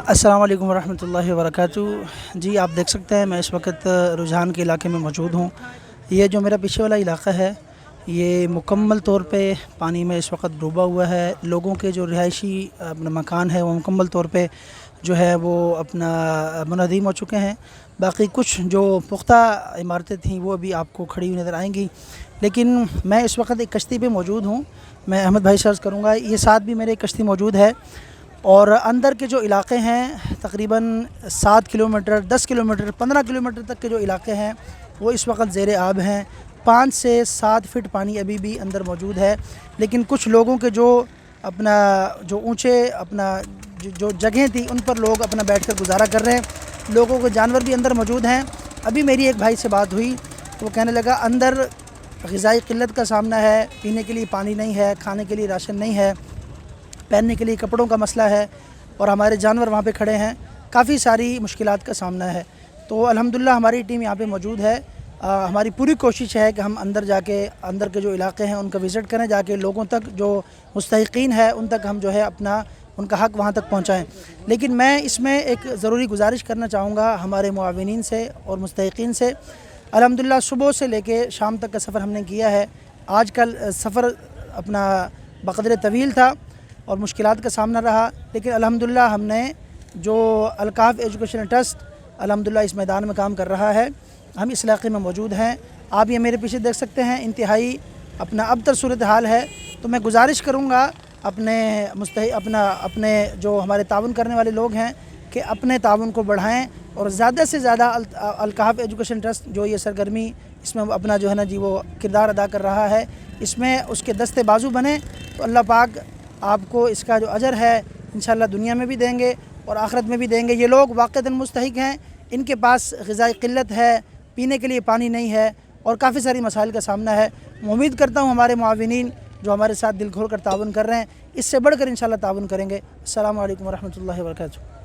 अस्सलाम वालेकुम वरहमतुल्लाहि वबरकातुहू। जी आप देख सकते हैं मैं इस वक्त रुझान के इलाके में मौजूद हूँ। ये जो मेरा पीछे वाला इलाका है ये मुकम्मल तौर पे पानी में इस वक्त डूबा हुआ है। लोगों के जो रिहायशी अपना मकान है वो मुकम्मल तौर पे जो है वो अपना मुनहदम हो चुके हैं। बाकी कुछ जो पुख्ता इमारतें थीं वो अभी आपको खड़ी हुई नज़र आएंगी। लेकिन मैं इस वक्त एक कश्ती पे मौजूद हूँ। मैं अहमद भाई से अर्ज़ करूँगा, ये साथ भी मेरे एक कश्ती मौजूद है और अंदर के जो इलाके हैं तकरीबन 7 किलोमीटर 10 किलोमीटर 15 किलोमीटर तक के जो इलाके हैं वो इस वक्त ज़ेर आब हैं। 5 से 7 फीट पानी अभी भी अंदर मौजूद है। लेकिन कुछ लोगों के जो अपना जो ऊंचे अपना जो जगहें थी उन पर लोग अपना बैठकर गुजारा कर रहे हैं। लोगों के जानवर भी अंदर मौजूद हैं। अभी मेरी एक भाई से बात हुई तो वो कहने लगा अंदर ग़िज़ाई क़िल्लत का सामना है, पीने के लिए पानी नहीं है, खाने के लिए राशन नहीं है, पहनने के लिए कपड़ों का मसला है और हमारे जानवर वहाँ पे खड़े हैं। काफ़ी सारी मुश्किलात का सामना है। तो अल्हम्दुलिल्लाह हमारी टीम यहाँ पे मौजूद है। हमारी पूरी कोशिश है कि हम अंदर जाके अंदर के जो इलाके हैं उनका विज़िट करें, जाके लोगों तक जो मुस्तहिक़ीन है उन तक हम जो है अपना उनका हक़ वहाँ तक पहुँचाएँ। लेकिन मैं इसमें एक ज़रूरी गुजारिश करना चाहूँगा हमारे मुआविनीन से और मुस्तहिक़ीन से। अल्हम्दुलिल्लाह सुबह से लेके शाम तक का सफ़र हमने किया है। आज कल सफ़र अपना बक़दर तवील था और मुश्किलात का सामना रहा, लेकिन अल्हम्दुलिल्लाह हमने जो अलकाफ़ एजुकेशन ट्रस्ट अल्हम्दुलिल्लाह इस मैदान में काम कर रहा है। हम इस इलाके में मौजूद हैं। आप ये मेरे पीछे देख सकते हैं, इंतहाई अपना अबतर सूरत हाल है। तो मैं गुजारिश करूँगा अपने जो हमारे ताउन करने वाले लोग हैं कि अपने ताउन को बढ़ाएँ और ज़्यादा से ज़्यादा अलकाफ़ एजुकेशन ट्रस्ट जो ये सरगर्मी इसमें अपना जो है ना जी वो किरदार अदा कर रहा है, इसमें उसके दस्ते बाजू बने तो अल्लाह पाक आपको इसका जो अजर है इंशाअल्लाह दुनिया में भी देंगे और आखिरत में भी देंगे। ये लोग वाक़ईतन मुस्तहिक़ हैं। इनके पास ग़िज़ाई क़िल्लत है, पीने के लिए पानी नहीं है और काफ़ी सारी मसाइल का सामना है। मैं उम्मीद करता हूँ हमारे मुआविनीन जो हमारे साथ दिल खोल कर ताउन कर रहे हैं इससे बढ़कर इंशाअल्लाह ताउन करेंगे। अस्सलामु अलैकुम वरहमतुल्लाहि वबरकातुहू।